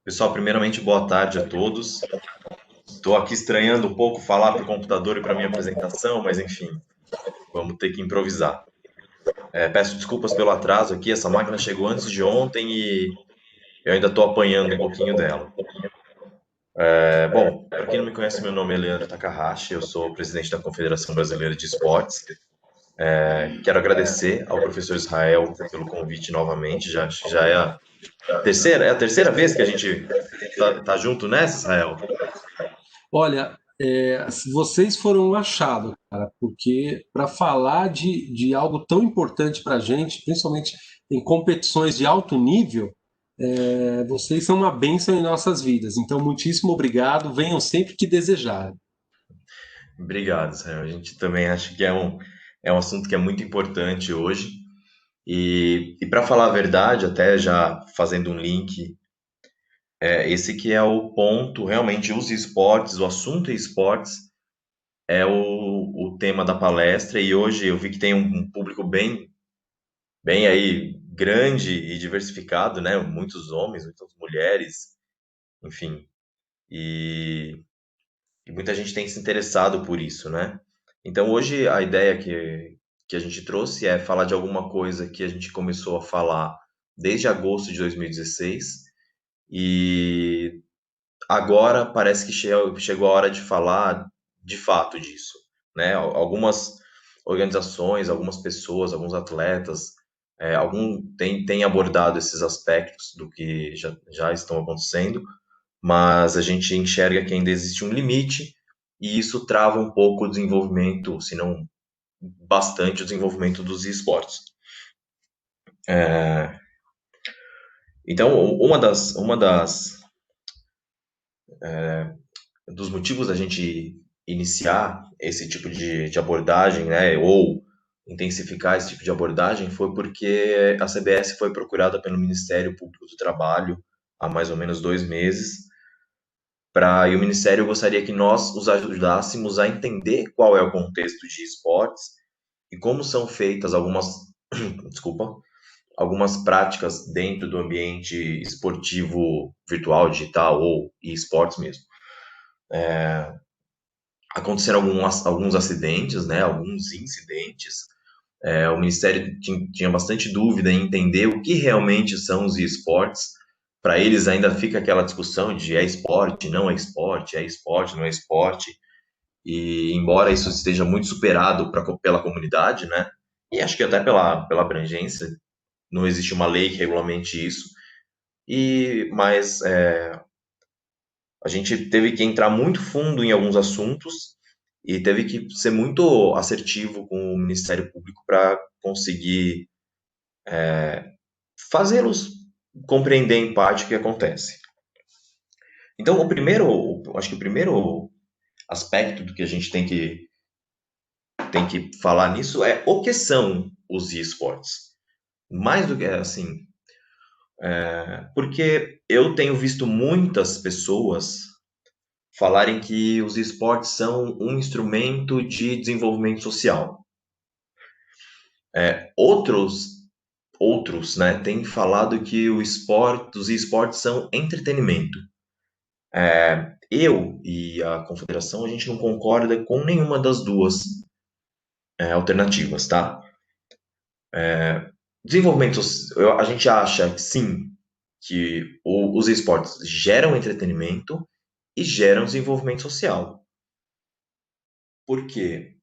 Pessoal, primeiramente, boa tarde a todos. Estou aqui estranhando um pouco falar para o computador e para minha apresentação, mas enfim, vamos ter que improvisar. Peço desculpas pelo atraso aqui, essa máquina chegou antes de ontem e eu ainda estou apanhando um pouquinho dela. Bom, para quem não me conhece, meu nome é Leandro Takahashi, eu sou presidente da Confederação Brasileira de Esportes. Quero agradecer ao professor Israel pelo convite novamente, já é a terceira vez que a gente tá junto nessa, Israel? Olha, vocês foram um achado, cara, porque para falar de algo tão importante para a gente, principalmente em competições de alto nível, vocês são uma bênção em nossas vidas. Então, muitíssimo obrigado. Venham sempre que desejarem. Obrigado, Israel. A gente também acha que é um assunto que é muito importante hoje. E para falar a verdade, até já fazendo um link, esse que é o ponto, realmente, os esportes, o assunto esportes é o tema da palestra. E hoje eu vi que tem um público bem aí grande e diversificado, né? Muitos homens, muitas mulheres, enfim. E, e muita gente tem se interessado por isso, né? Então, hoje, a ideia que a gente trouxe é falar de alguma coisa que a gente começou a falar desde agosto de 2016 e agora parece que chegou a hora de falar de fato disso, né? Algumas organizações, algumas pessoas, alguns atletas, têm abordado esses aspectos do que já estão acontecendo, mas a gente enxerga que ainda existe um limite e isso trava um pouco o desenvolvimento, se não bastante, o desenvolvimento dos esportes. Então, dos motivos da gente iniciar esse tipo de abordagem, né, ou intensificar esse tipo de abordagem, foi porque a CBS foi procurada pelo Ministério Público do Trabalho há mais ou menos 2 meses. E o Ministério gostaria que nós os ajudássemos a entender qual é o contexto de esportes e como são feitas desculpa, algumas práticas dentro do ambiente esportivo virtual, digital ou esportes mesmo. Aconteceram alguns acidentes, né, alguns incidentes. O Ministério tinha bastante dúvida em entender o que realmente são os esportes. Para eles ainda fica aquela discussão de é esporte, não é esporte, não é esporte. E embora isso esteja muito superado pela comunidade, né, e acho que até pela abrangência, não existe uma lei que regulamente isso. Mas a gente teve que entrar muito fundo em alguns assuntos e teve que ser muito assertivo com o Ministério Público para conseguir fazê-los compreender em parte o que acontece. Então, acho que o primeiro aspecto do que a gente tem que falar nisso é o que são os esportes. Mais do que assim, porque eu tenho visto muitas pessoas falarem que os esportes são um instrumento de desenvolvimento social. Outros, né, têm falado que os esportes são entretenimento. Eu e a confederação, a gente não concorda com nenhuma das duas alternativas, tá? A gente acha que sim, que os esportes geram entretenimento e geram desenvolvimento social. Por quê?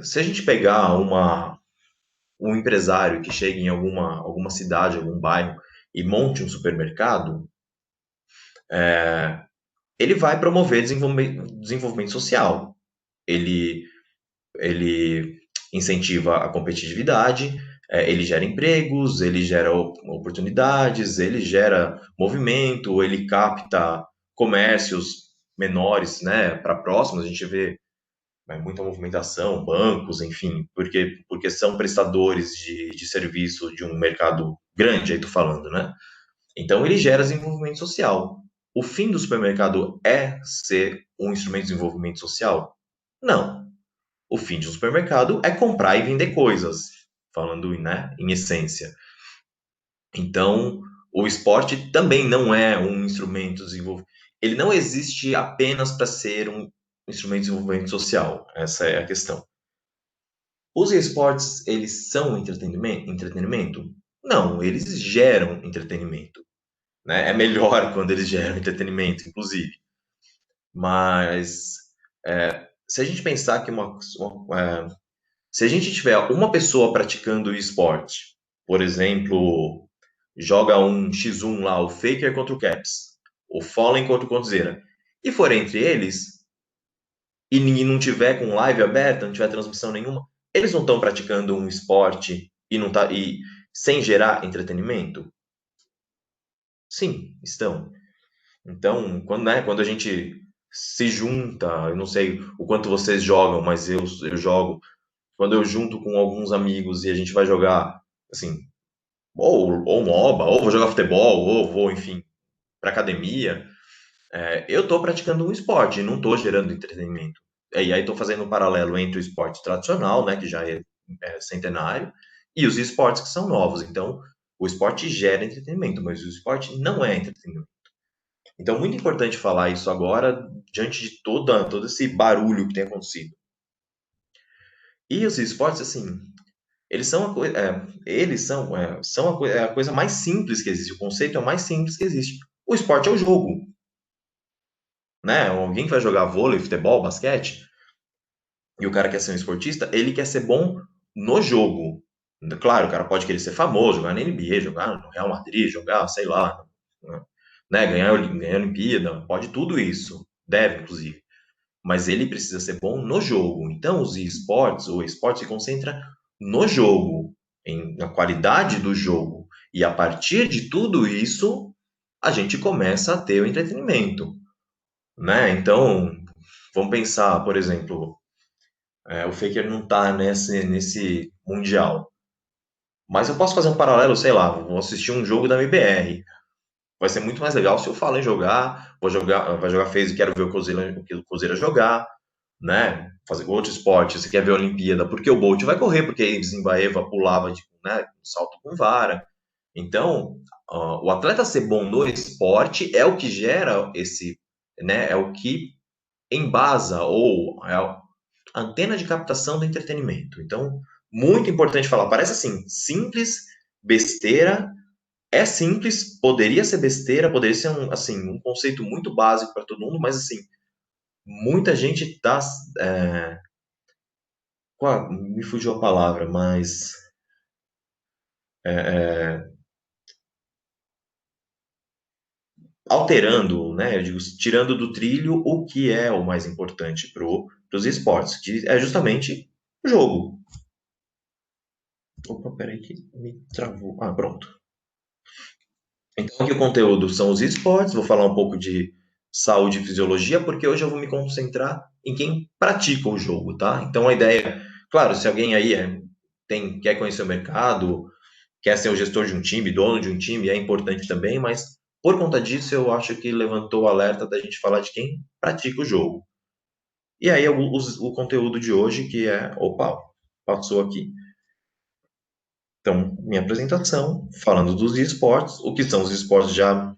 Se a gente pegar um empresário que chega em alguma cidade, algum bairro e monte um supermercado, ele vai promover desenvolvimento social. Ele, ele incentiva a competitividade, ele gera empregos, ele gera oportunidades, ele gera movimento, ele capta comércios menores, né, para próximos. A gente vê muita movimentação, bancos, enfim, porque são prestadores de serviço de um mercado grande, aí tô falando, né? Então ele gera desenvolvimento social. O fim do supermercado é ser um instrumento de desenvolvimento social? Não. O fim de um supermercado é comprar e vender coisas, falando, né, em essência. Então, o esporte também não é um instrumento desenvolvido. Ele não existe apenas para ser um instrumento de desenvolvimento social. Essa é a questão. Os esportes, eles são entretenimento? Entretenimento? Não, eles geram entretenimento, né? É melhor quando eles geram entretenimento, inclusive. Mas se a gente pensar que se a gente tiver uma pessoa praticando o esporte, por exemplo, joga um X1 lá, o Faker contra o Caps, o Fallen contra o Coldzera, e for entre eles, e ninguém não tiver com live aberta, não tiver transmissão nenhuma, eles não estão praticando um esporte e não tá e sem gerar entretenimento? Sim, estão. Então, quando a gente se junta, eu não sei o quanto vocês jogam, mas eu jogo. Quando eu junto com alguns amigos e a gente vai jogar, assim, ou MOBA, ou vou jogar futebol, ou vou, enfim, para academia, eu estou praticando um esporte, não estou gerando entretenimento. E aí estou fazendo um paralelo entre o esporte tradicional, né, que já é centenário, e os esportes que são novos. Então, o esporte gera entretenimento, mas o esporte não é entretenimento. Então, muito importante falar isso agora, diante de todo esse barulho que tem acontecido. E os esportes, assim, eles são a coisa mais simples que existe. O conceito é o mais simples que existe. O esporte é o jogo, né? Alguém que vai jogar vôlei, futebol, basquete, e o cara quer ser um esportista, ele quer ser bom no jogo. Claro, o cara pode querer ser famoso, jogar na NBA, jogar no Real Madrid, jogar, sei lá, né? Ganhar a Olimpíada, pode tudo isso. Deve, inclusive. Mas ele precisa ser bom no jogo. Então, os esportes, o esporte se concentra no jogo, na qualidade do jogo. E a partir de tudo isso, a gente começa a ter o entretenimento, né? Então, vamos pensar, por exemplo, o Faker não está nesse Mundial. Mas eu posso fazer um paralelo, sei lá, vou assistir um jogo da MBR. Vai ser muito mais legal se eu falo em jogar, vai jogar FaZe e quero ver o Cruzeiro jogar, né? Fazer outro esporte, você quer ver a Olimpíada, porque o Bolt vai correr, porque Zimbaeva pulava de, né, salto com vara. Então, o atleta ser bom no esporte é o que gera esse, né, é o que embasa ou é a antena de captação do entretenimento. Então, muito importante falar, parece assim, simples, besteira, é simples, poderia ser besteira, poderia ser um conceito muito básico para todo mundo, mas assim, muita gente está me fugiu a palavra, mas é, é, alterando, né? Eu digo, tirando do trilho o que é o mais importante para os esportes, que é justamente o jogo. Opa, peraí que me travou. Ah, pronto. Então, aqui o conteúdo são os esportes, vou falar um pouco de saúde e fisiologia, porque hoje eu vou me concentrar em quem pratica o jogo, tá? Então, a ideia, claro, se alguém aí quer conhecer o mercado, quer ser o gestor de um time, dono de um time, é importante também, mas por conta disso eu acho que levantou o alerta da gente falar de quem pratica o jogo. E aí o conteúdo de hoje que é, opa, passou aqui. Então, minha apresentação, falando dos esportes, o que são os esportes já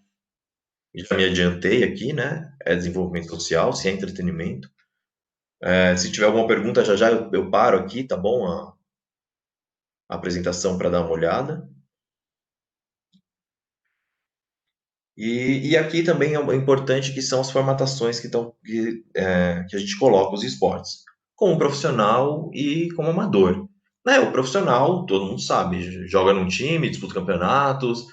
me adiantei aqui, né? É desenvolvimento social, se é entretenimento. Se tiver alguma pergunta, já eu paro aqui, tá bom? A apresentação para dar uma olhada. E aqui também é importante que são as formatações que a gente coloca os esportes, como profissional e como amador. Né? O profissional, todo mundo sabe, joga num time, disputa campeonatos,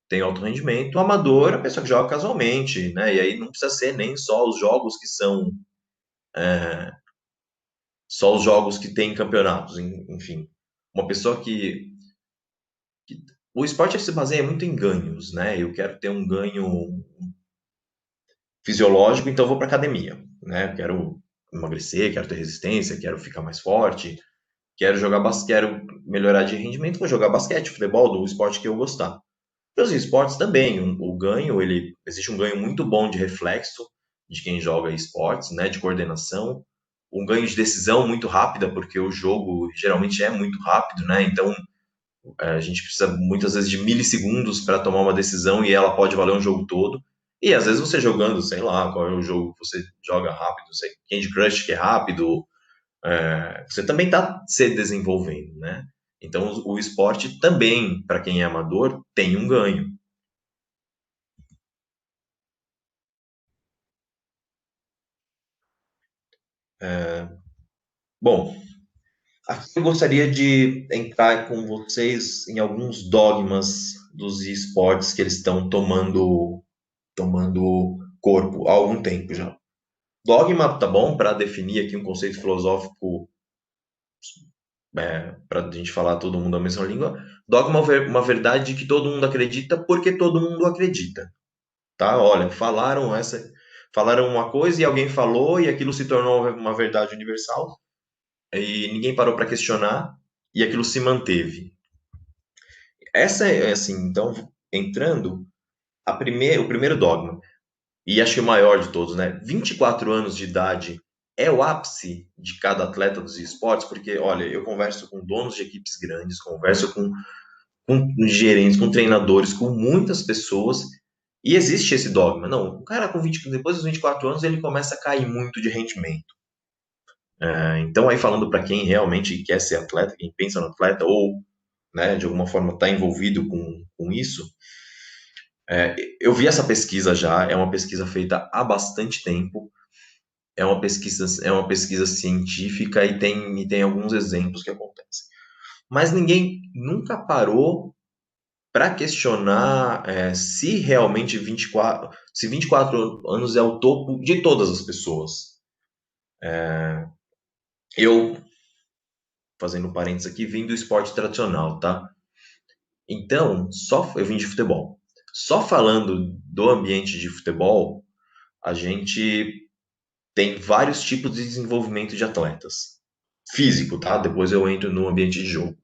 tem alto rendimento. O amador é a pessoa que joga casualmente, né? E aí não precisa ser nem só os jogos que são só os jogos que tem campeonatos, enfim. Uma pessoa que o esporte se baseia muito em ganhos, né? Eu quero ter um ganho fisiológico, então eu vou para academia, né? Quero emagrecer, quero ter resistência, quero ficar mais forte, quero melhorar de rendimento, vou jogar basquete, futebol, do esporte que eu gostar. Para os esportes também, o ganho, existe um ganho muito bom de reflexo de quem joga esportes, né? De coordenação, um ganho de decisão muito rápida, porque o jogo geralmente é muito rápido, né? Então A gente precisa muitas vezes de milissegundos para tomar uma decisão e ela pode valer um jogo todo. E às vezes você jogando, sei lá, qual é o jogo que você joga rápido, sei, Candy Crush que é rápido, você também está se desenvolvendo, né? Então o esporte também, para quem é amador, tem um ganho. Bom, aqui eu gostaria de entrar com vocês em alguns dogmas dos esportes que eles estão tomando corpo há algum tempo já. Dogma tá bom para definir aqui um conceito filosófico, para a gente falar todo mundo a mesma língua. Dogma é uma verdade que todo mundo acredita porque todo mundo acredita, tá? Olha, falaram uma coisa e alguém falou e aquilo se tornou uma verdade universal e ninguém parou para questionar e aquilo se manteve. Essa é assim, então entrando o primeiro dogma. E acho que o maior de todos, né? 24 anos de idade é o ápice de cada atleta dos esportes, porque, olha, eu converso com donos de equipes grandes, converso com gerentes, com treinadores, com muitas pessoas, e existe esse dogma. Não, o cara com 20, depois dos 24 anos ele começa a cair muito de rendimento. Então, aí falando para quem realmente quer ser atleta, quem pensa no atleta, ou né, de alguma forma está envolvido com isso, eu vi essa pesquisa já, é uma pesquisa feita há bastante tempo, é uma pesquisa científica e tem alguns exemplos que acontecem. Mas ninguém nunca parou para questionar se realmente 24 anos é o topo de todas as pessoas. Eu, fazendo um parênteses aqui, vim do esporte tradicional, tá? Então, eu vim de futebol. Só falando do ambiente de futebol, a gente tem vários tipos de desenvolvimento de atletas. Físico, tá? Depois eu entro no ambiente de jogo.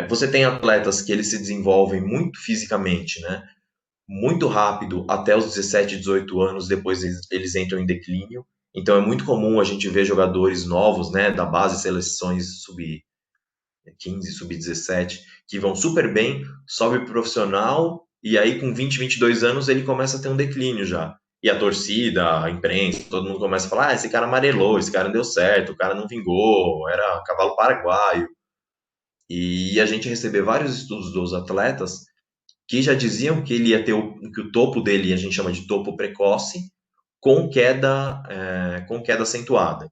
Você tem atletas que eles se desenvolvem muito fisicamente, né? Muito rápido até os 17, 18 anos, depois eles entram em declínio. Então é muito comum a gente ver jogadores novos, né, da base, seleções sub-15, sub-17, que vão super bem, sobe pro profissional e aí com 20, 22 anos ele começa a ter um declínio já. E a torcida, a imprensa, todo mundo começa a falar: esse cara amarelou, esse cara não deu certo, o cara não vingou, era cavalo paraguaio. E a gente receber vários estudos dos atletas que já diziam que ele ia ter que o topo dele a gente chama de topo precoce com queda acentuada.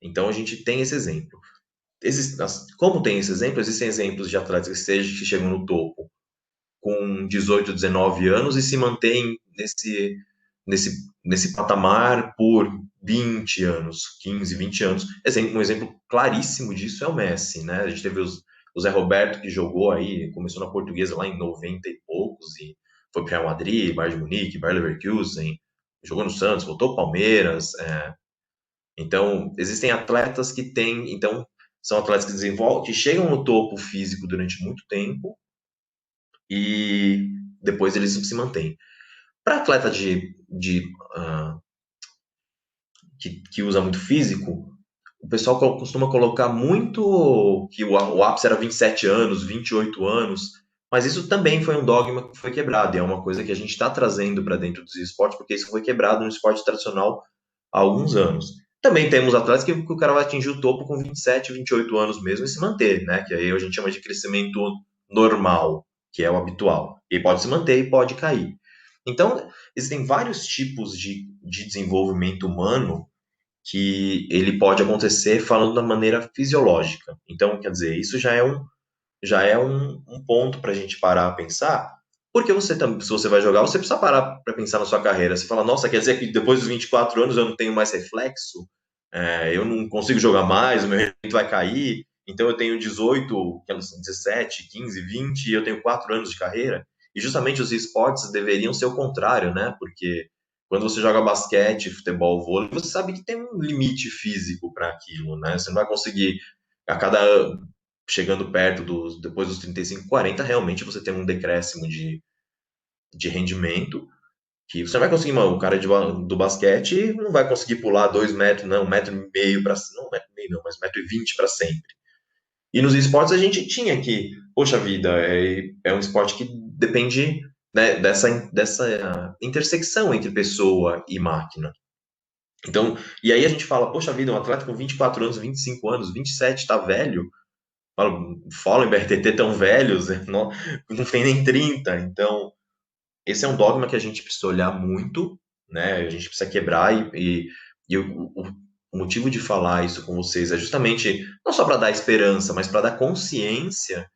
Então a gente tem esse exemplo. Como tem esse exemplo, existem exemplos de atletas que chegam no topo com 18, 19 anos e se mantêm nesse patamar por 20 anos, 15, 20 anos. Um exemplo claríssimo disso é o Messi, né? A gente teve o Zé Roberto que jogou aí, começou na Portuguesa lá em 90 e poucos e foi para o Real Madrid, Bayern de Munique, Bayer Leverkusen, jogou no Santos, voltou para o Palmeiras. Então, existem atletas então, são atletas que desenvolvem, que chegam no topo físico durante muito tempo e depois eles se mantêm. Para atleta que usa muito físico, o pessoal costuma colocar muito que o ápice era 27 anos, 28 anos, mas isso também foi um dogma que foi quebrado, e é uma coisa que a gente está trazendo para dentro dos esportes, porque isso foi quebrado no esporte tradicional há alguns anos. Também temos atletas que o cara vai atingir o topo com 27, 28 anos mesmo e se manter, né? Que aí a gente chama de crescimento normal, que é o habitual. E pode se manter e pode cair. Então, existem vários tipos de desenvolvimento humano que ele pode acontecer falando da maneira fisiológica. Então, quer dizer, isso já é um ponto para a gente parar a pensar, porque se você vai jogar, você precisa parar para pensar na sua carreira. Você fala, nossa, quer dizer que depois dos 24 anos eu não tenho mais reflexo? Eu não consigo jogar mais, o meu rendimento vai cair, então eu tenho 18, 17, 15, 20 e eu tenho 4 anos de carreira. E justamente os esportes deveriam ser o contrário, né? Porque quando você joga basquete, futebol, vôlei, você sabe que tem um limite físico para aquilo, né? Você não vai conseguir a cada chegando perto depois dos 35, 40, realmente você tem um decréscimo de rendimento que você não vai conseguir, o cara do basquete não vai conseguir pular 2 metros, não, 1,5 metro para, não, 1,5 metro não, mas 1,20 metro para sempre. E nos esportes a gente tinha que poxa vida, é um esporte que depende, né, dessa intersecção entre pessoa e máquina. Então, e aí a gente fala, poxa vida, um atleta com 24 anos, 25 anos, 27 tá velho. Fala, Fala em BRTT tão velhos, não tem nem 30. Então, esse é um dogma que a gente precisa olhar muito, né? A gente precisa quebrar e o motivo de falar isso com vocês é justamente não só para dar esperança, mas para dar consciência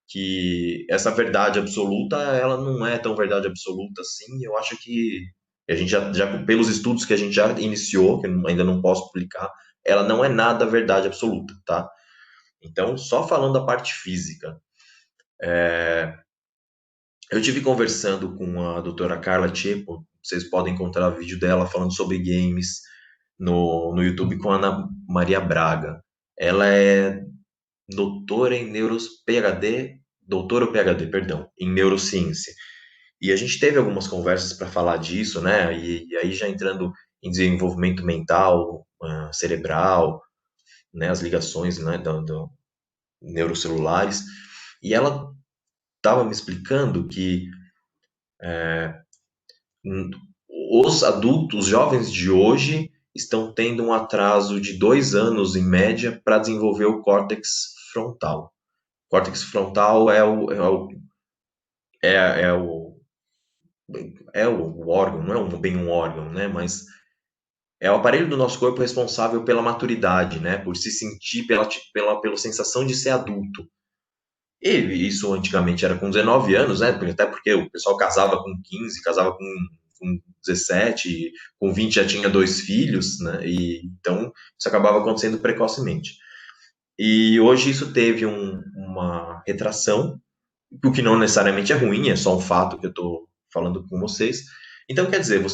que essa verdade absoluta, ela não é tão verdade absoluta assim. Eu acho que a gente já pelos estudos que a gente já iniciou, que eu ainda não posso publicar, ela não é nada verdade absoluta, tá? Então, só falando da parte física, eu tive conversando com a doutora Carla Tchepo, vocês podem encontrar vídeo dela falando sobre games no YouTube com a Ana Maria Braga. Ela é doutora em PhD, doutora ou PhD, perdão, em neurociência. E a gente teve algumas conversas para falar disso, né? E aí já entrando em desenvolvimento mental, cerebral, né? As ligações, né? Do neurocelulares. E ela estava me explicando que hum, os adultos, os jovens de hoje, estão tendo um atraso de 2 anos, em média, para desenvolver o córtex frontal. O córtex frontal é o, é o órgão, não é bem um órgão, né? Mas é o aparelho do nosso corpo responsável pela maturidade, né? Por se sentir pela sensação de ser adulto. E isso antigamente era com 19 anos, né? Até porque o pessoal casava com 15, casava com 17, com 20 já tinha dois filhos, né? E então isso acabava acontecendo precocemente. E hoje isso teve uma retração, o que não necessariamente é ruim, é só um fato que eu estou falando com vocês. Então, quer dizer,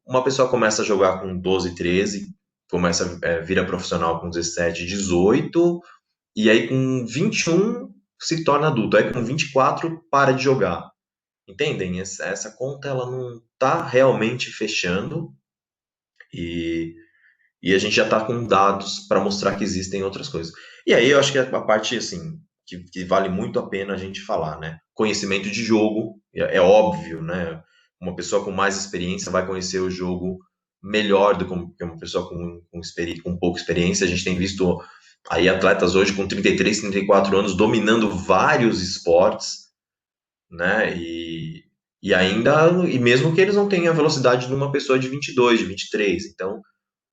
uma pessoa começa a jogar com 12, 13, começa, vira profissional com 17, 18, e aí com 21 se torna adulto. Aí com 24 para de jogar. Entendem? Essa conta ela não está realmente fechando e, e a gente já está com dados para mostrar que existem outras coisas. E aí eu acho que a parte assim que vale muito a pena a gente falar, né? Conhecimento de jogo, é óbvio, né? Uma pessoa com mais experiência vai conhecer o jogo melhor do que uma pessoa com pouca experiência. A gente tem visto aí atletas hoje com 33, 34 anos dominando vários esportes, né? E mesmo que eles não tenham a velocidade de uma pessoa de 22, de 23. Então,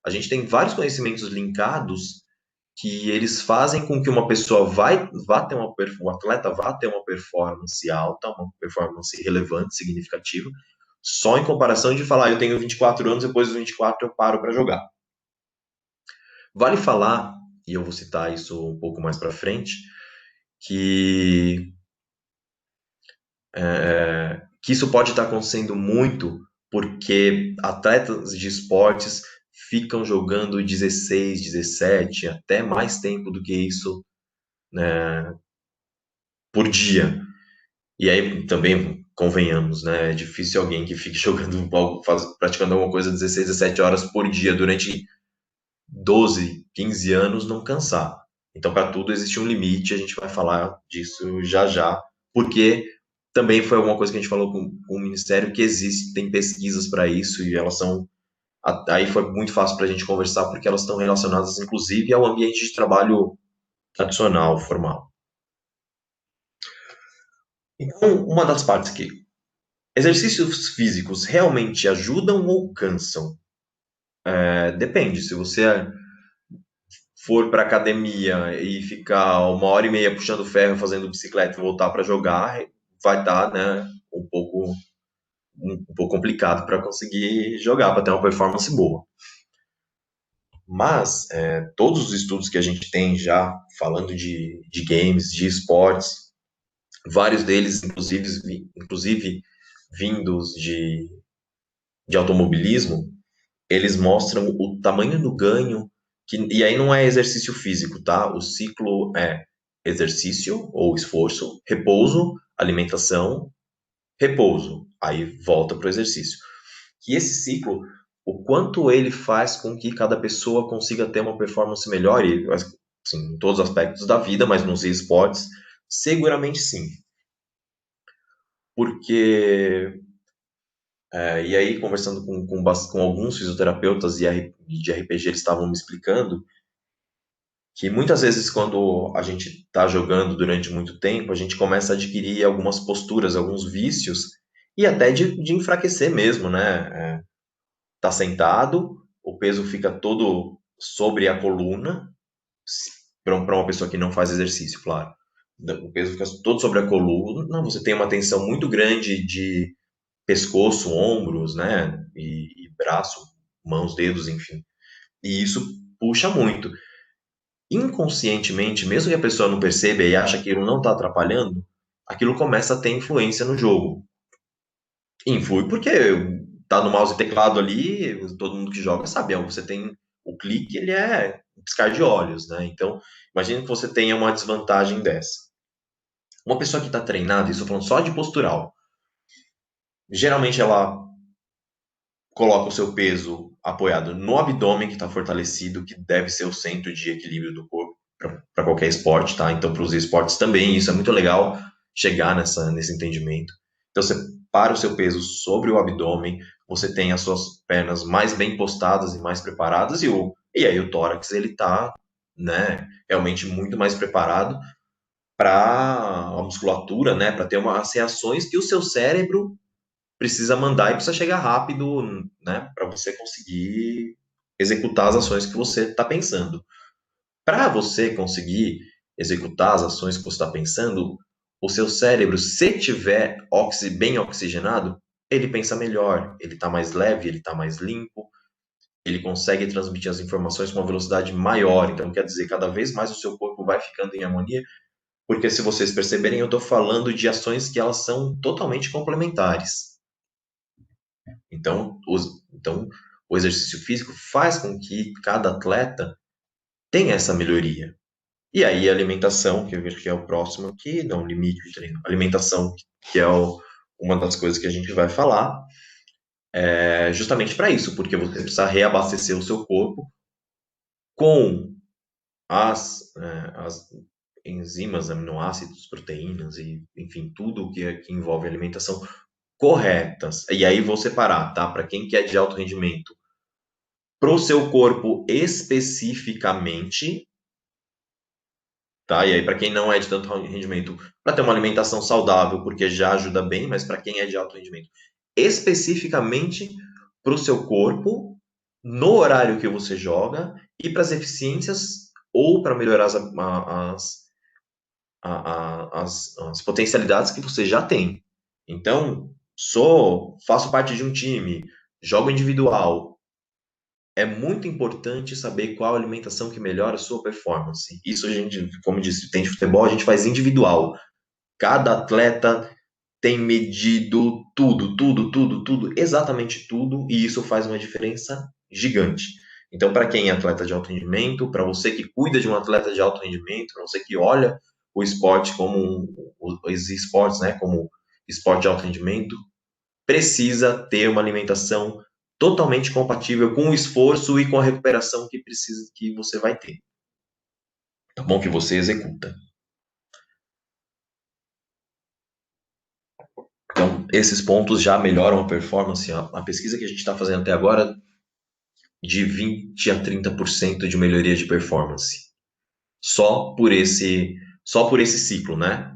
a gente tem vários conhecimentos linkados que eles fazem com que uma pessoa vá ter o atleta vá ter uma performance alta, uma performance relevante, significativa, só em comparação de falar, eu tenho 24 anos, depois dos 24 eu paro para jogar. Vale falar, e eu vou citar isso um pouco mais para frente, que, que isso pode estar acontecendo muito porque atletas de esportes ficam jogando 16, 17, até mais tempo do que isso, né, por dia. E aí também, convenhamos, né, é difícil alguém que fique jogando, praticando alguma coisa 16, 17 horas por dia durante 12, 15 anos não cansar. Então, para tudo existe um limite, a gente vai falar disso já já, porque também foi alguma coisa que a gente falou com o Ministério, que existem pesquisas para isso e elas são. Aí foi muito fácil para a gente conversar, porque elas estão relacionadas, inclusive, ao ambiente de trabalho tradicional, formal. Então, uma das partes que exercícios físicos realmente ajudam ou cansam? Depende. Se você for para academia e ficar 1 hora e meia puxando ferro, fazendo bicicleta e voltar para jogar, vai estar, né, um pouco complicado para conseguir jogar, para ter uma performance boa. Mas todos os estudos que a gente tem já falando de games, de esportes, vários deles, inclusive vindos de automobilismo, eles mostram o tamanho do ganho, e aí não é exercício físico, tá? O ciclo é exercício ou esforço, repouso, alimentação, repouso, aí volta para o exercício. Que esse ciclo, o quanto ele faz com que cada pessoa consiga ter uma performance melhor, e assim, em todos os aspectos da vida, mas nos esportes, Seguramente sim, porque e aí conversando com alguns fisioterapeutas de RPG, eles estavam me explicando que muitas vezes quando a gente está jogando durante muito tempo, a gente começa a adquirir algumas posturas, alguns vícios e até de enfraquecer mesmo, né? Tá sentado, o peso fica todo sobre a coluna, para uma pessoa que não faz exercício, claro. O peso fica todo sobre a coluna, você tem uma tensão muito grande de pescoço, ombros, né? E braço, mãos, dedos, enfim. E isso puxa muito. Inconscientemente, mesmo que a pessoa não perceba e acha que aquilo não está atrapalhando, aquilo começa a ter influência no jogo. Influi porque tá no mouse e teclado ali, todo mundo que joga sabe, você tem o clique, ele é um piscar de olhos, né? Então, imagine que você tenha uma desvantagem dessa. Uma pessoa que está treinada, isso eu tô falando só de postural, geralmente ela coloca o seu peso apoiado no abdômen, que está fortalecido, que deve ser o centro de equilíbrio do corpo para qualquer esporte, tá? Então, para os esportes também, isso é muito legal chegar nesse entendimento. Então, você para o seu peso sobre o abdômen, você tem as suas pernas mais bem postadas e mais preparadas, e aí o tórax, ele tá, né, realmente muito mais preparado para a musculatura, né, para ter umas reações que o seu cérebro precisa mandar e precisa chegar rápido, né, para você conseguir executar as ações que você está pensando. Para você conseguir executar as ações que você está pensando, o seu cérebro, se tiver bem oxigenado, ele pensa melhor, ele está mais leve, ele está mais limpo, ele consegue transmitir as informações com uma velocidade maior. Então, quer dizer, cada vez mais o seu corpo vai ficando em harmonia, porque se vocês perceberem, eu estou falando de ações que elas são totalmente complementares. Então, o exercício físico faz com que cada atleta tenha essa melhoria. E aí a alimentação, que eu vejo que é o próximo aqui, não, limite de treino. Alimentação, que é uma das coisas que a gente vai falar, é justamente para isso, porque você precisa reabastecer o seu corpo com as enzimas, aminoácidos, proteínas e, enfim, tudo que envolve alimentação corretas. E aí vou separar, tá? Para quem quer de alto rendimento, para o seu corpo especificamente, tá? E aí, para quem não é de tanto rendimento, para ter uma alimentação saudável, porque já ajuda bem, mas para quem é de alto rendimento, especificamente para o seu corpo, no horário que você joga e para as eficiências ou para melhorar as potencialidades que você já tem. Então, faço parte de um time, jogo individual, é muito importante saber qual alimentação que melhora a sua performance. Isso a gente, como disse, tem de futebol, a gente faz individual. Cada atleta tem medido tudo, tudo, tudo, tudo, exatamente tudo, e isso faz uma diferença gigante. Então, para quem é atleta de alto rendimento, para você que cuida de um atleta de alto rendimento, para você que olha o esporte os esportes, né, como esporte de alto rendimento, precisa ter uma alimentação totalmente compatível com o esforço e com a recuperação que você vai ter. Tá bom? Que você executa. Então, esses pontos já melhoram a performance. A pesquisa que a gente está fazendo até agora, de 20 a 30% de melhoria de performance. Só por esse ciclo, né?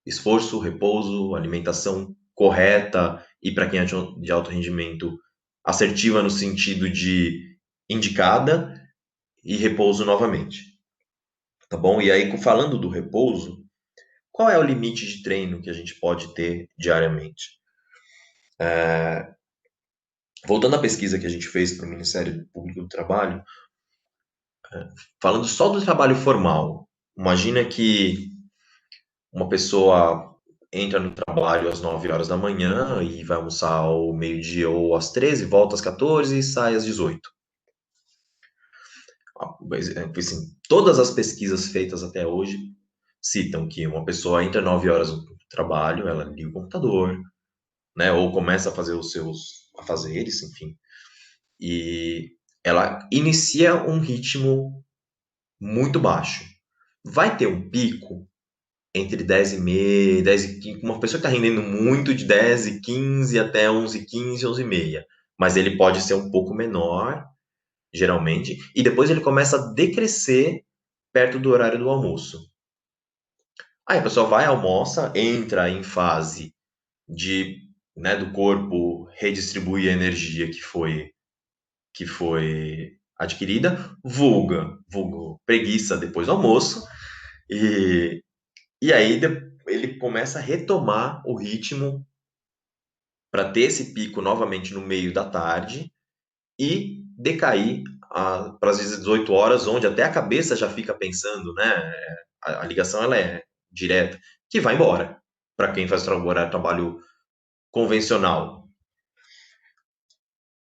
Esforço, repouso, alimentação correta e para quem é de alto rendimento, assertiva no sentido de indicada e repouso novamente. Tá bom? E aí, falando do repouso, qual é o limite de treino que a gente pode ter diariamente? Voltando à pesquisa que a gente fez para o Ministério Público do Trabalho, falando só do trabalho formal, imagina que uma pessoa entra no trabalho às 9 horas da manhã e vai almoçar ao meio-dia ou às 13, volta às 14 e sai às 18. Assim, todas as pesquisas feitas até hoje citam que uma pessoa entra 9 horas no trabalho, ela liga o computador, né, ou começa a fazer os seus afazeres, enfim, e ela inicia um ritmo muito baixo. Vai ter um pico? entre 10 e meia, 10 e 15, uma pessoa que está rendendo muito de 10 e 15 até 11 e 15, 11 e meia. Mas ele pode ser um pouco menor, geralmente, e depois ele começa a decrescer perto do horário do almoço. Aí a pessoa vai, almoça, entra em fase de, né, do corpo redistribuir a energia que foi adquirida, vulgo preguiça depois do almoço, e, e aí ele começa a retomar o ritmo para ter esse pico novamente no meio da tarde e decair para as 18 horas, onde até a cabeça já fica pensando, né? A ligação ela é direta, que vai embora para quem faz trabalho convencional.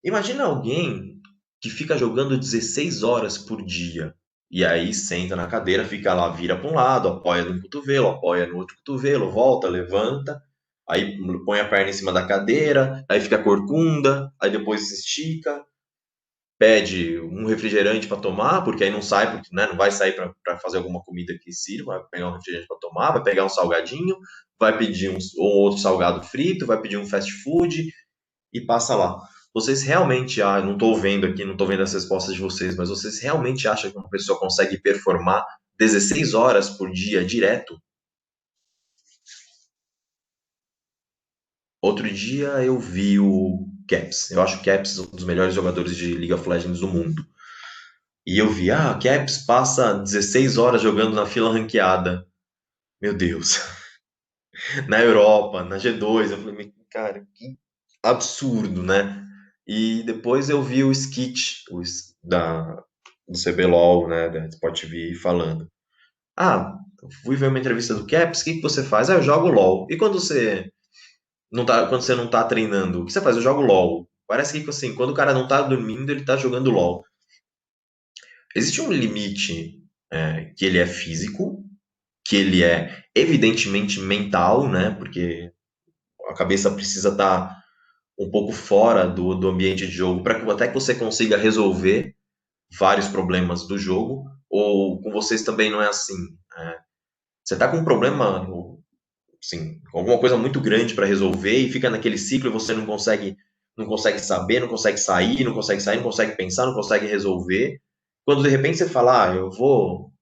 Imagina alguém que fica jogando 16 horas por dia. E aí senta na cadeira, fica lá, vira para um lado, apoia no cotovelo, apoia no outro cotovelo, volta, levanta, aí põe a perna em cima da cadeira, aí fica corcunda, aí depois se estica, pede um refrigerante para tomar, porque aí não sai, porque, né, não vai sair para fazer alguma comida que sirva, vai pegar um refrigerante para tomar, vai pegar um salgadinho, vai pedir um outro salgado frito, vai pedir um fast food, e passa lá. Vocês realmente, não estou vendo aqui, não estou vendo as respostas de vocês, mas vocês realmente acham que uma pessoa consegue performar 16 horas por dia direto? Outro dia eu vi o Caps. Eu acho o Caps um dos melhores jogadores de League of Legends do mundo. E eu vi, Caps passa 16 horas jogando na fila ranqueada. Meu Deus. Na Europa, na G2. Eu falei, cara, que absurdo, né? E depois eu vi o Skit, do CBLOL, né, da Sport TV, falando. Fui ver uma entrevista do Caps, o que que você faz? Eu jogo LOL. E quando você não tá treinando, o que você faz? Eu jogo LOL. Parece que, assim, quando o cara não tá dormindo, ele tá jogando LOL. Existe um limite que ele é físico, que ele é evidentemente mental, né, porque a cabeça precisa estar um pouco fora do ambiente de jogo para que até que você consiga resolver vários problemas do jogo, ou com vocês também não é assim? Você tá com um problema, assim, com alguma coisa muito grande para resolver e fica naquele ciclo e você não consegue saber, não consegue sair, não consegue pensar, não consegue resolver. Quando de repente você fala, eu vou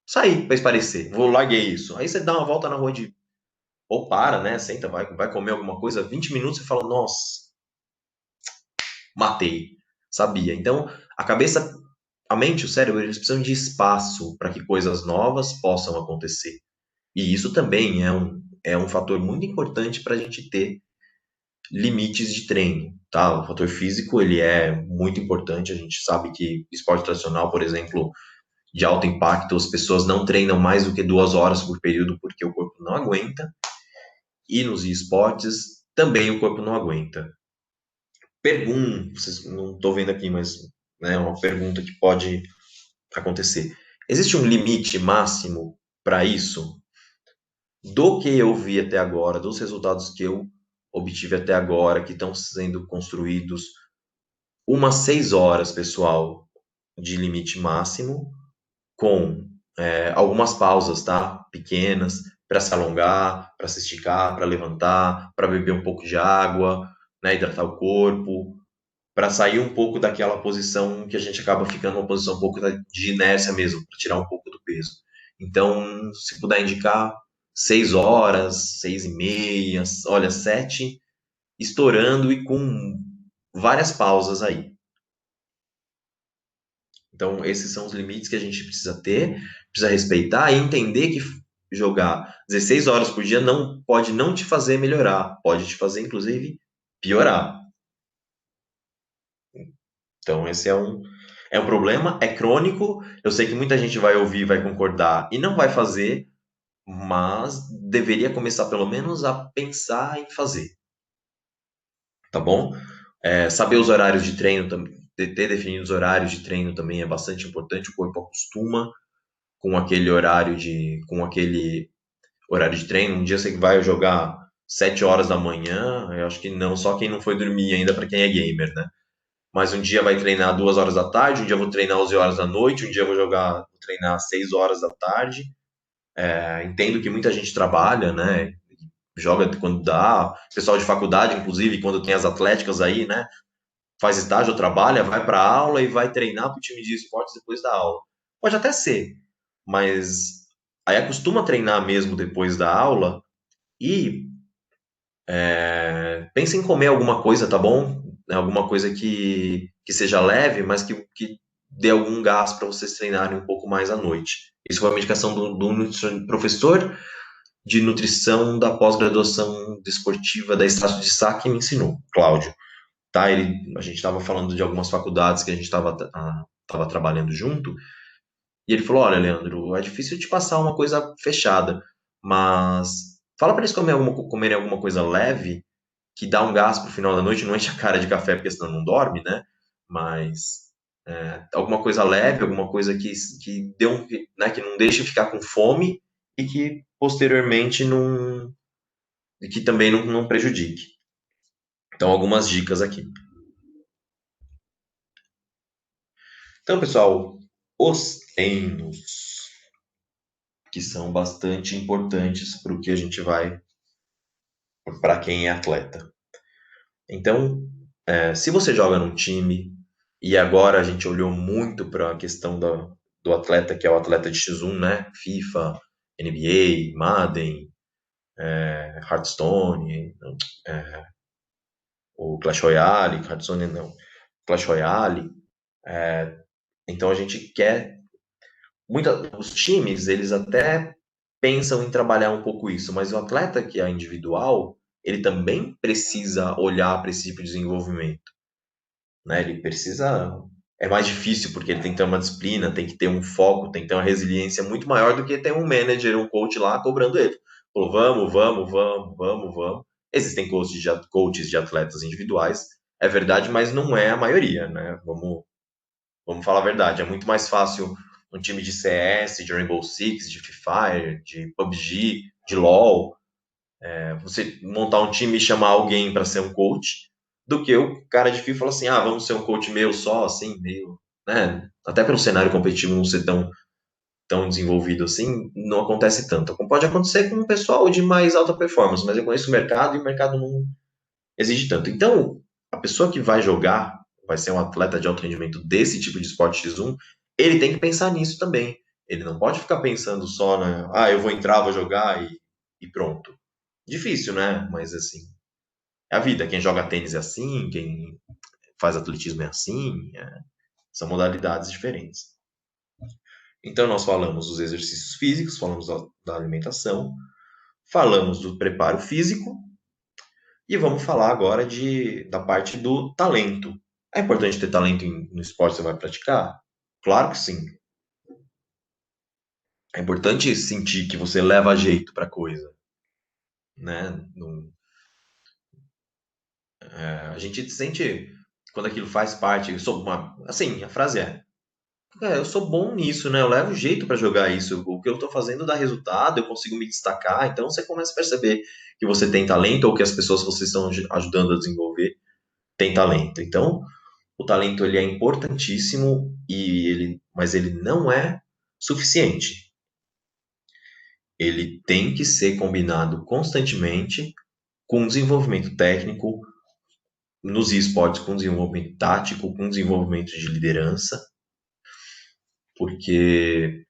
sair para esparecer, vou larguei isso. Aí você dá uma volta na rua ou para, né? Senta, vai comer alguma coisa, 20 minutos e fala, nossa, matei, sabia. Então, a cabeça, a mente, o cérebro, eles precisam de espaço para que coisas novas possam acontecer. E isso também é um fator muito importante para a gente ter limites de treino, tá? O fator físico, ele é muito importante. A gente sabe que esporte tradicional, por exemplo, de alto impacto, as pessoas não treinam mais do que 2 horas por período porque o corpo não aguenta. E nos esportes, também o corpo não aguenta. Vocês não estou vendo aqui, mas né, é uma pergunta que pode acontecer. Existe um limite máximo para isso? Do que eu vi até agora, dos resultados que eu obtive até agora, que estão sendo construídos, umas 6 horas, pessoal, de limite máximo, com algumas pausas, tá? Pequenas, para se alongar, para se esticar, para levantar, para beber um pouco de água, né? Hidratar o corpo, para sair um pouco daquela posição que a gente acaba ficando uma posição um pouco de inércia mesmo, para tirar um pouco do peso. Então, se puder indicar 6 horas, 6 e meia, olha, 7, estourando e com várias pausas aí. Então, esses são os limites que a gente precisa ter, precisa respeitar e entender que jogar 16 horas por dia não pode não te fazer melhorar, pode te fazer, inclusive, piorar. Então, esse é um problema, é crônico. Eu sei que muita gente vai ouvir, vai concordar e não vai fazer, mas deveria começar pelo menos a pensar em fazer, tá bom? Saber os horários de treino, ter definido os horários de treino também é bastante importante. O corpo acostuma com aquele horário de treino. Um dia você vai jogar 7 horas da manhã, eu acho que não, só quem não foi dormir ainda para quem é gamer, né? Mas um dia vai treinar 2 horas da tarde, um dia eu vou treinar 11 horas da noite, um dia eu vou treinar 6 horas da tarde. Entendo que muita gente trabalha, né? Joga quando dá. Pessoal de faculdade, inclusive, quando tem as atléticas aí, né? Faz estágio, trabalha, vai para aula e vai treinar para o time de esportes depois da aula. Pode até ser, mas aí acostuma treinar mesmo depois da aula e pensa em comer alguma coisa, tá bom? Alguma coisa que seja leve, mas que dê algum gás para vocês treinarem um pouco mais à noite. Isso foi uma indicação do professor de nutrição da pós-graduação desportiva da Estácio de Sá que me ensinou, Cláudio. Tá? A gente estava falando de algumas faculdades que a gente estava trabalhando junto, e ele falou: Olha, Leandro, é difícil te passar uma coisa fechada, mas fala para eles comerem alguma coisa leve que dá um gás pro final da noite, não enche a cara de café porque senão não dorme, né? Mas alguma coisa leve, alguma coisa que dê né, que não deixe ficar com fome e que posteriormente não, e que também não prejudique. Então, algumas dicas aqui. Então, pessoal, os treinos que são bastante importantes para o que a gente vai, para quem é atleta. Então, se você joga num time, e agora a gente olhou muito para a questão do atleta, que é o atleta de X1, né? FIFA, NBA, Madden, Hearthstone, o Clash Royale, Hearthstone não, Clash Royale. Então a gente quer. Os times, eles até pensam em trabalhar um pouco isso, mas o atleta que é individual, ele também precisa olhar para esse tipo de desenvolvimento, né? Ele precisa. É mais difícil porque ele tem que ter uma disciplina, tem que ter um foco, tem que ter uma resiliência muito maior do que ter um manager, um coach lá cobrando ele. Falou, vamos, vamos, vamos, vamos, vamos. Existem coaches de atletas individuais, é verdade, mas não é a maioria, né? Vamos falar a verdade. É muito mais fácil um time de CS, de Rainbow Six, de Free Fire, de PUBG, de LoL, você montar um time e chamar alguém para ser um coach, do que o cara de FIFA falar assim, vamos ser um coach meu só, assim, meio, né? Até pelo cenário competitivo não ser tão desenvolvido assim, não acontece tanto. Pode acontecer com um pessoal de mais alta performance, mas eu conheço o mercado e o mercado não exige tanto. Então, a pessoa que vai jogar, vai ser um atleta de alto rendimento desse tipo de esporte X1, ele tem que pensar nisso também. Ele não pode ficar pensando só eu vou entrar, vou jogar e pronto. Difícil, né? Mas assim, é a vida. Quem joga tênis é assim, quem faz atletismo é assim, são modalidades diferentes. Então, nós falamos dos exercícios físicos, falamos da alimentação, falamos do preparo físico e vamos falar agora da parte do talento. É importante ter talento no esporte que você vai praticar? Claro que sim. É importante sentir que você leva jeito para a coisa, né? A gente sente quando aquilo faz parte. Assim, a frase eu sou bom nisso, né? Eu levo jeito para jogar isso. O que eu estou fazendo dá resultado, eu consigo me destacar. Então você começa a perceber que você tem talento ou que as pessoas que vocês estão ajudando a desenvolver têm talento. Então, o talento ele é importantíssimo mas ele não é suficiente. Ele tem que ser combinado constantemente com desenvolvimento técnico nos esportes, com desenvolvimento tático, com desenvolvimento de liderança, porque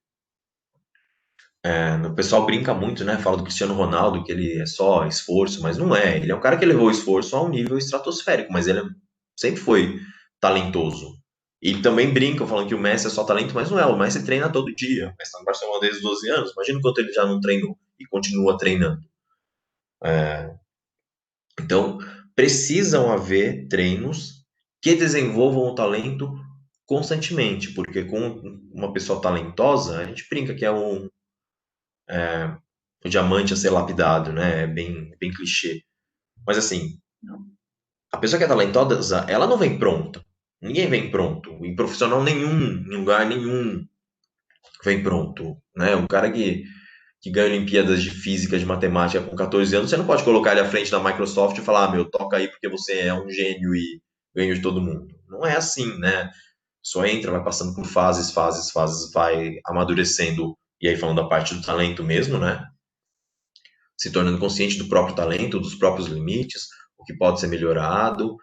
o pessoal brinca muito, né? Fala do Cristiano Ronaldo, que ele é só esforço, mas não é. Ele é um cara que levou o esforço a um nível estratosférico, mas ele sempre foi talentoso. E também brincam falando que o Messi é só talento, mas não é. O Messi treina todo dia. O Messi está no Barcelona desde os 12 anos. Imagina o quanto ele já não treinou e continua treinando. Então, precisam haver treinos que desenvolvam o talento constantemente, porque com uma pessoa talentosa, a gente brinca que é o diamante a ser lapidado, né? É bem clichê. Mas assim, a pessoa que é talentosa, ela não vem pronta. Ninguém vem pronto. Em profissional nenhum, em lugar nenhum vem pronto, né? Um cara que ganha Olimpíadas de Física, de Matemática com 14 anos, você não pode colocar ele à frente da Microsoft e falar, meu, toca aí porque você é um gênio e ganha de todo mundo. Não é assim, né? Só entra, vai passando por fases, vai amadurecendo e aí falando da parte do talento mesmo, né? Se tornando consciente do próprio talento, dos próprios limites, o que pode ser melhorado,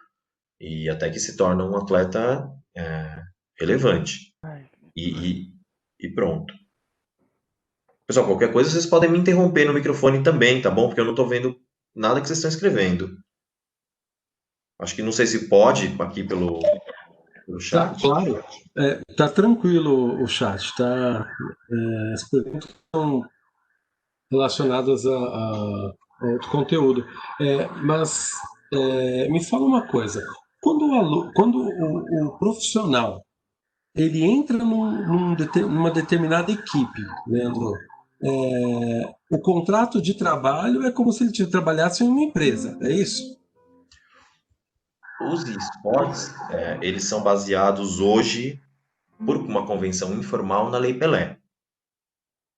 e até que se torna um atleta relevante. E, e, e pronto. Pessoal, qualquer coisa vocês podem me interromper no microfone também, tá bom? Porque eu não estou vendo nada que vocês estão escrevendo. Acho que não sei se pode aqui pelo Tá, chat. claro. Tá tranquilo o chat, tá? As perguntas estão relacionadas a outro conteúdo. Mas me fala uma coisa. Quando o profissional ele entra numa determinada equipe, Leandro, o contrato de trabalho é como se ele trabalhasse em uma empresa, é isso? Os esportes, eles são baseados hoje por uma convenção informal na Lei Pelé,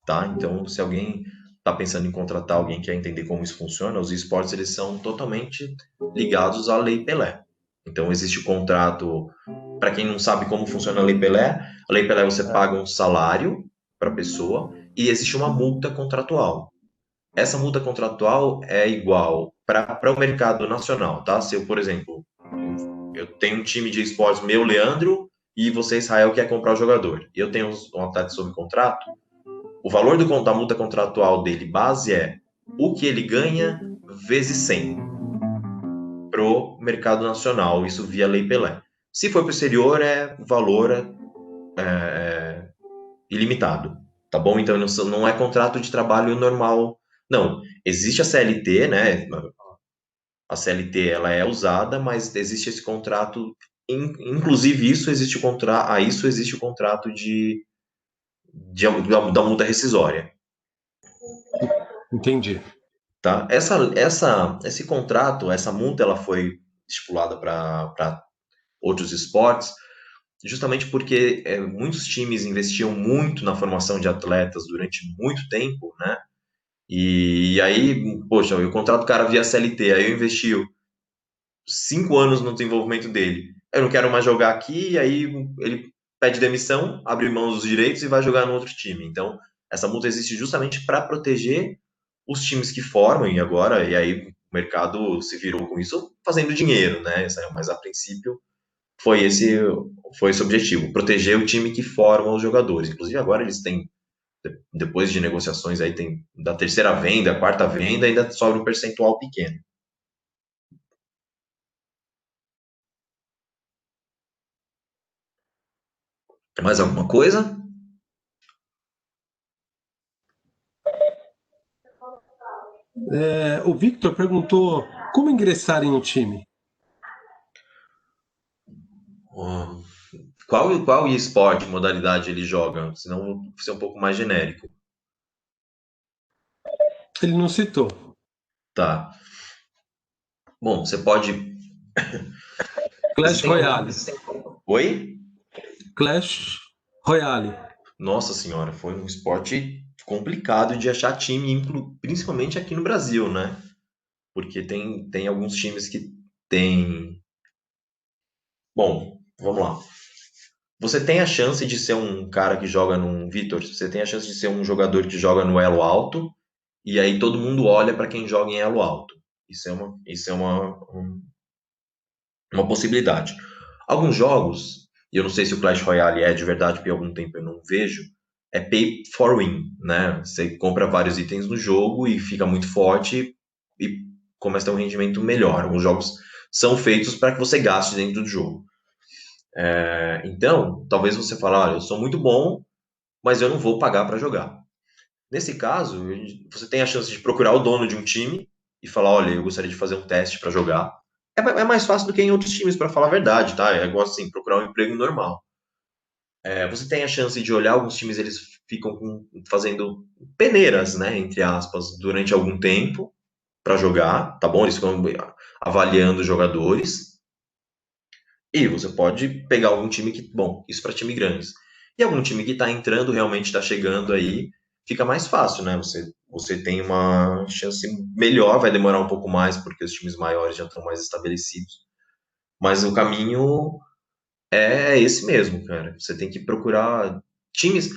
tá? Então, se alguém está pensando em contratar alguém que quer entender como isso funciona, os esportes eles são totalmente ligados à Lei Pelé. Então, existe o contrato. Para quem não sabe como funciona a Lei Pelé você paga um salário para a pessoa e existe uma multa contratual. Essa multa contratual é igual para o mercado nacional, tá? Se eu, por exemplo, eu tenho um time de esportes meu, Leandro, e você, Israel, quer comprar o jogador, e eu tenho um atleta sob contrato, o valor da multa contratual dele base é o que ele ganha vezes 100 pro mercado nacional, isso via Lei Pelé. Se for para o exterior, é valor ilimitado, tá bom? Então não é contrato de trabalho normal. Não, existe a CLT, né? A CLT ela é usada, mas existe esse contrato, inclusive isso existe o contrato, a isso existe o contrato da multa rescisória, Entendi. tá? Esse contrato, essa multa, ela foi estipulada para outros esportes, justamente porque muitos times investiam muito na formação de atletas durante muito tempo, né? E aí, poxa, eu contrato o cara via CLT, aí eu investi 5 anos no desenvolvimento dele. Eu não quero mais jogar aqui, e aí ele pede demissão, abre mão dos direitos e vai jogar no outro time. Então, essa multa existe justamente para proteger os times que formam, e aí o mercado se virou com isso fazendo dinheiro, né? Mas a princípio foi esse o objetivo, proteger o time que forma os jogadores. Inclusive agora eles têm, depois de negociações aí, tem da terceira venda, quarta venda, ainda sobra um percentual pequeno. Mais alguma coisa? O Victor perguntou como ingressar em um time. Ó, qual esporte, modalidade ele joga? Senão vou ser um pouco mais genérico. Ele não citou. Tá. Bom, você pode. Clash Existem Royale. alguns. Oi? Clash Royale. Nossa senhora, foi um esporte complicado de achar time, principalmente aqui no Brasil, né? Porque tem alguns times que tem. Bom, vamos lá. Você tem a chance de ser um cara que joga num. Vitor, você tem a chance de ser um jogador que joga no elo alto, e aí todo mundo olha para quem joga em elo alto. Uma possibilidade. Alguns jogos, e eu não sei se o Clash Royale é de verdade, porque há algum tempo eu não vejo, é pay for win, né? Você compra vários itens no jogo e fica muito forte e começa a ter um rendimento melhor. Alguns jogos são feitos para que você gaste dentro do jogo. Então, talvez você fale, olha, eu sou muito bom, mas eu não vou pagar para jogar. Nesse caso, você tem a chance de procurar o dono de um time e falar, olha, eu gostaria de fazer um teste para jogar. É mais fácil do que em outros times, para falar a verdade, tá? É igual assim, procurar um emprego normal. Você tem a chance de olhar alguns times, eles ficam fazendo peneiras, né, entre aspas, durante algum tempo para jogar, tá bom? Eles ficam avaliando os jogadores. E você pode pegar algum time que, bom, isso para time grandes. E algum time que está entrando, realmente está chegando aí, fica mais fácil, né? Você tem uma chance melhor, vai demorar um pouco mais, porque os times maiores já estão mais estabelecidos. Mas o caminho é esse mesmo, cara. Você tem que procurar times.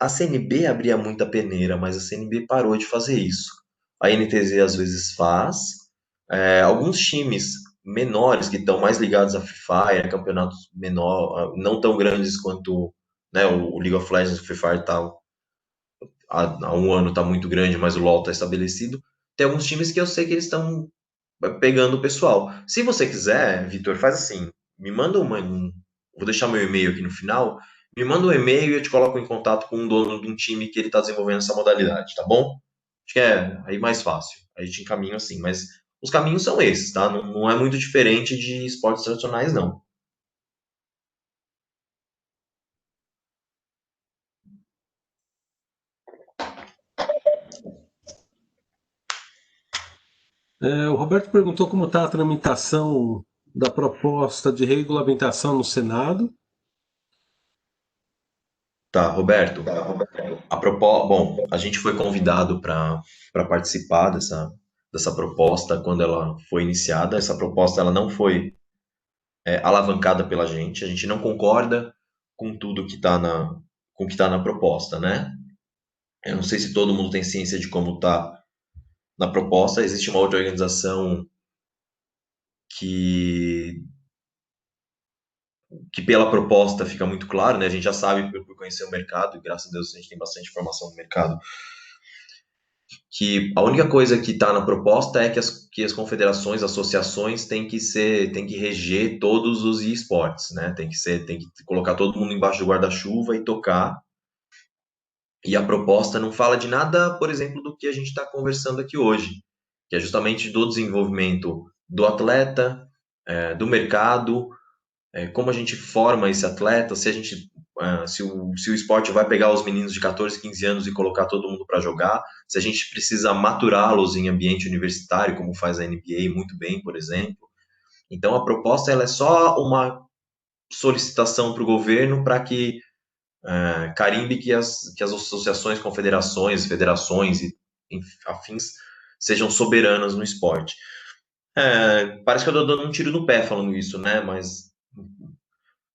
a CNB abria muita peneira, mas a CNB parou de fazer isso. A NTZ às vezes faz. Alguns times menores que estão mais ligados a Free Fire, a campeonatos menor, não tão grandes quanto, né, o League of Legends, o Free Fire tá, há um ano está muito grande, mas o LoL está estabelecido. Tem alguns times que eu sei que eles estão pegando o pessoal. Se você quiser, Vitor, faz assim, me manda vou deixar meu e-mail aqui no final, me manda um e-mail e eu te coloco em contato com um dono de um time que ele está desenvolvendo essa modalidade, tá bom? Acho que é aí mais fácil. Aí te encaminho assim, mas os caminhos são esses, tá? Não, não é muito diferente de esportes tradicionais, não. O Roberto perguntou como está a tramitação da proposta de regulamentação no Senado. Tá, Roberto. Bom, a gente foi convidado para participar dessa proposta quando ela foi iniciada. Essa proposta ela não foi alavancada pela gente. A gente não concorda com tudo que está com o que está na proposta, né? Eu não sei se todo mundo tem ciência de como está na proposta. Existe uma outra organização que que pela proposta fica muito claro, né? A gente já sabe por conhecer o mercado, e graças a Deus a gente tem bastante informação no mercado, que a única coisa que está na proposta é que as confederações, associações têm que reger todos os esportes, né? Tem que colocar todo mundo embaixo do guarda-chuva e tocar. E a proposta não fala de nada, por exemplo, do que a gente está conversando aqui hoje, que é justamente do desenvolvimento do atleta, do mercado, como a gente forma esse atleta, se a gente se o esporte vai pegar os meninos de 14, 15 anos e colocar todo mundo para jogar, se a gente precisa maturá-los em ambiente universitário, como faz a NBA muito bem, por exemplo. Então a proposta ela é só uma solicitação para o governo para que carimbe que as associações, confederações, federações e afins sejam soberanas no esporte. Parece que eu estou dando um tiro no pé falando isso, né? Mas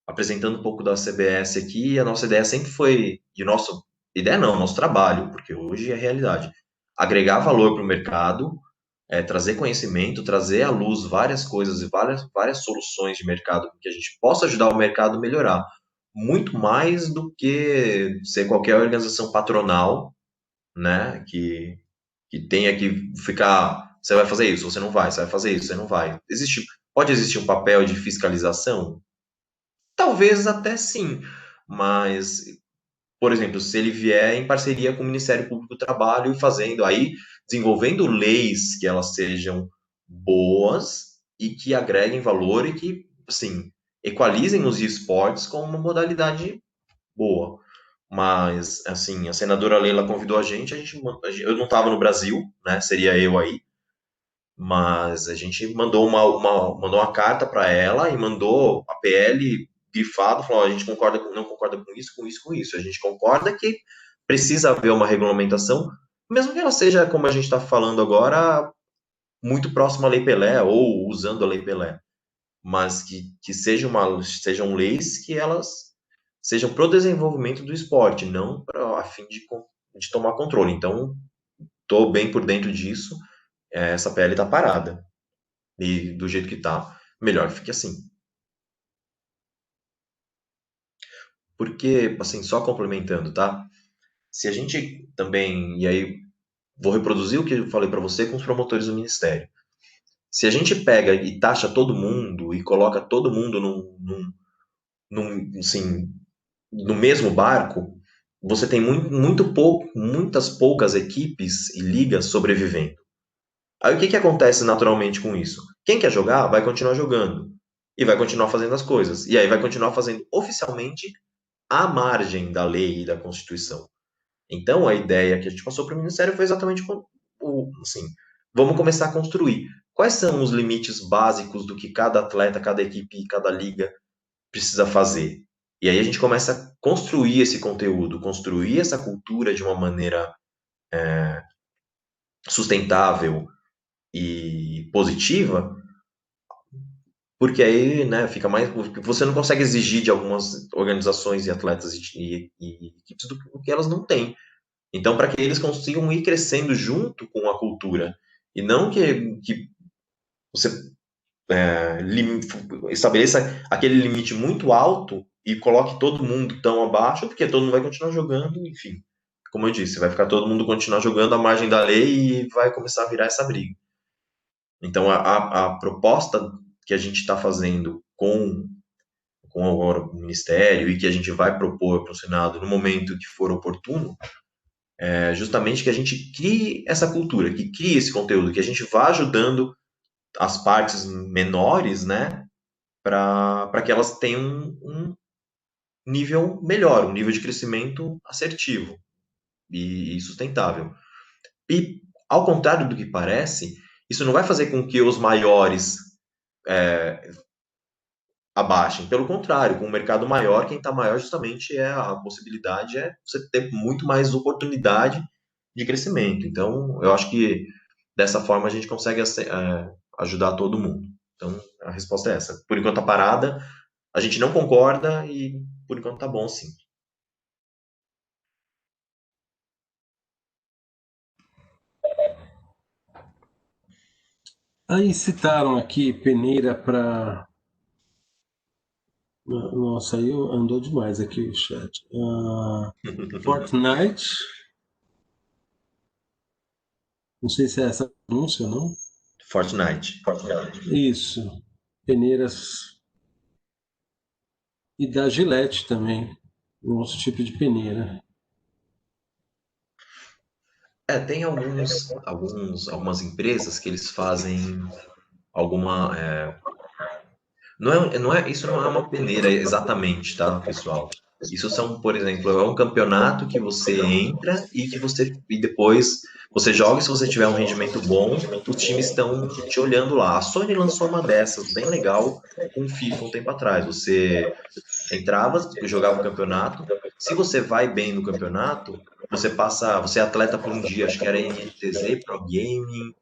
apresentando um pouco da CBS aqui, a nossa ideia sempre foi, e nossa ideia não, nosso trabalho, porque hoje é realidade, agregar valor para o mercado, trazer conhecimento, trazer à luz várias coisas e várias soluções de mercado que a gente possa ajudar o mercado a melhorar, muito mais do que ser qualquer organização patronal, né, que tenha que ficar, você vai fazer isso, você não vai, você vai fazer isso, você não vai. Pode existir um papel de fiscalização? Talvez até sim, mas, por exemplo, se ele vier em parceria com o Ministério Público do Trabalho e fazendo aí, desenvolvendo leis que elas sejam boas e que agreguem valor e que, assim, equalizem os esportes com uma modalidade boa. Mas, assim, a senadora Leila convidou eu não estava no Brasil, né? Seria eu aí, mas a gente mandou uma carta para ela e mandou a PL grifado, falou, a gente não concorda com isso, com isso, com isso. A gente concorda que precisa haver uma regulamentação, mesmo que ela seja, como a gente está falando agora, muito próxima à Lei Pelé ou usando a Lei Pelé, mas que sejam leis que elas sejam para o desenvolvimento do esporte, não para a fim de tomar controle. Então, estou bem por dentro disso. Essa PL está parada. E do jeito que tá, melhor fique assim. Porque, assim, só complementando, tá? Se a gente também, e aí vou reproduzir o que eu falei para você com os promotores do ministério. Se a gente pega e taxa todo mundo e coloca todo mundo assim, no mesmo barco, você tem muitas poucas equipes e ligas sobrevivendo. Aí o que que acontece naturalmente com isso? Quem quer jogar vai continuar jogando e vai continuar fazendo as coisas. E aí vai continuar fazendo oficialmente à margem da lei e da Constituição. Então, a ideia que a gente passou para o Ministério foi exatamente assim, vamos começar a construir. Quais são os limites básicos do que cada atleta, cada equipe, cada liga precisa fazer? E aí a gente começa a construir esse conteúdo, construir essa cultura de uma maneira sustentável e positiva, porque aí, né, fica mais. Você não consegue exigir de algumas organizações e atletas e equipes do que elas não têm. Então, para que eles consigam ir crescendo junto com a cultura. E não que você estabeleça aquele limite muito alto e coloque todo mundo tão abaixo, porque todo mundo vai continuar jogando, enfim. Como eu disse, vai ficar todo mundo continuar jogando à margem da lei e vai começar a virar essa briga. Então, a proposta que a gente está fazendo com agora o Ministério e que a gente vai propor para o Senado no momento que for oportuno, é justamente que a gente crie essa cultura, que crie esse conteúdo, que a gente vá ajudando as partes menores, né, para que elas tenham um nível melhor, um nível de crescimento assertivo e sustentável. E, ao contrário do que parece, isso não vai fazer com que os maiores abaixem. Pelo contrário, com o mercado maior, quem está maior justamente a possibilidade é você ter muito mais oportunidade de crescimento. Então, eu acho que dessa forma a gente consegue ajudar todo mundo. Então, a resposta é essa. Por enquanto, a parada, a gente não concorda e por enquanto tá bom, sim. Aí citaram aqui peneira para. Nossa, aí andou demais aqui o chat. Fortnite, não sei se é essa pronúncia ou não. Fortnite. Isso, peneiras. E da Gillette também, nosso tipo de peneira. Tem algumas empresas que eles fazem alguma. Isso não é uma peneira exatamente, tá, pessoal? Isso são, por exemplo, é um campeonato que você entra e depois você joga e se você tiver um rendimento bom, os times estão te olhando lá. A Sony lançou uma dessas, bem legal, com o FIFA um tempo atrás. Você entrava, jogava o campeonato. Se você vai bem no campeonato, você é atleta por um dia, acho que era NTZ, Pro Gaming,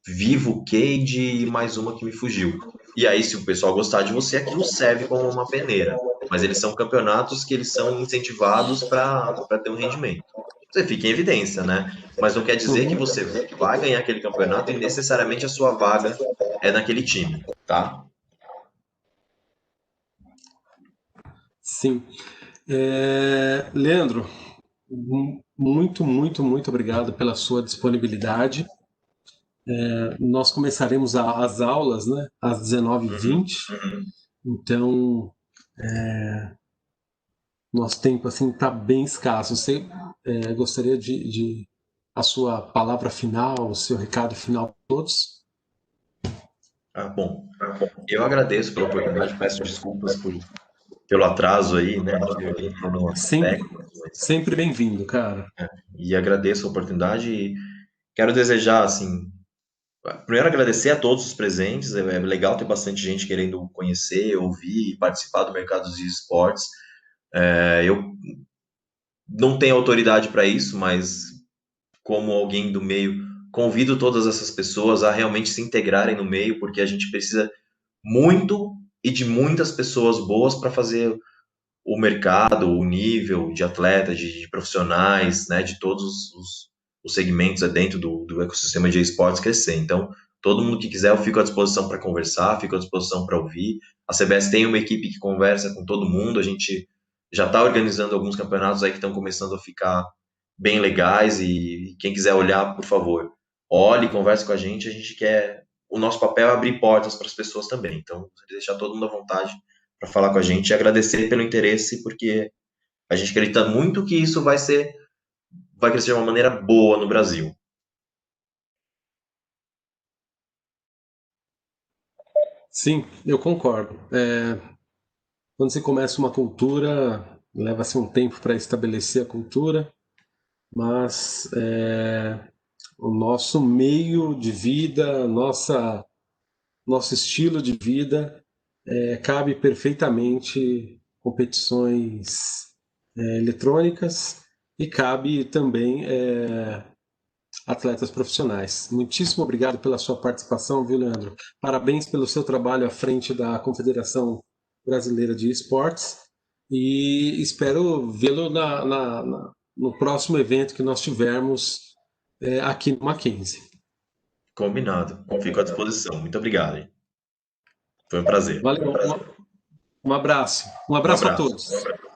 Vivo, Cage e mais uma que me fugiu. E aí, se o pessoal gostar de você, aquilo serve como uma peneira. Mas eles são campeonatos que eles são incentivados para ter um rendimento. Você fica em evidência, né? Mas não quer dizer que Uhum. você vai ganhar aquele campeonato e necessariamente a sua vaga é naquele time, tá? Sim. Leandro, muito, muito, muito obrigado pela sua disponibilidade. Nós começaremos as aulas, né, às 19h20. Uhum. Então, nosso tempo assim está bem escasso. Você gostaria de a sua palavra final, o seu recado final para todos? Ah, bom. Eu agradeço pela oportunidade, peço desculpas pelo atraso aí, né? Tive problemas Sempre, técnicos, mas sempre bem-vindo, cara. e agradeço a oportunidade e quero desejar, assim, primeiro agradecer a todos os presentes, é legal ter bastante gente querendo conhecer, ouvir e participar do mercado dos esportes. Eu não tenho autoridade para isso, mas como alguém do meio, convido todas essas pessoas a realmente se integrarem no meio, porque a gente precisa muito e de muitas pessoas boas para fazer o mercado, o nível de atletas, de profissionais, né, de todos os segmentos dentro do ecossistema de esportes crescer. Então, todo mundo que quiser, eu fico à disposição para conversar, fico à disposição para ouvir. A CBS tem uma equipe que conversa com todo mundo, a gente já está organizando alguns campeonatos aí que estão começando a ficar bem legais e quem quiser olhar, por favor, olhe, converse com a gente quer, o nosso papel é abrir portas para as pessoas também, então, deixar todo mundo à vontade para falar com a gente e agradecer pelo interesse, porque a gente acredita muito que isso vai crescer de uma maneira boa no Brasil. Sim, eu concordo. Quando você começa uma cultura, leva-se um tempo para estabelecer a cultura, mas o nosso meio de vida, nosso estilo de vida, cabe perfeitamente competições eletrônicas e cabe também atletas profissionais. Muitíssimo obrigado pela sua participação, viu, Leandro? Parabéns pelo seu trabalho à frente da Confederação Brasileira de Esportes e espero vê-lo no próximo evento que nós tivermos aqui no Mackenzie. Combinado. Fico à disposição. Muito obrigado, hein? Foi um prazer. Valeu, um abraço. Um Um abraço a abraço. todos.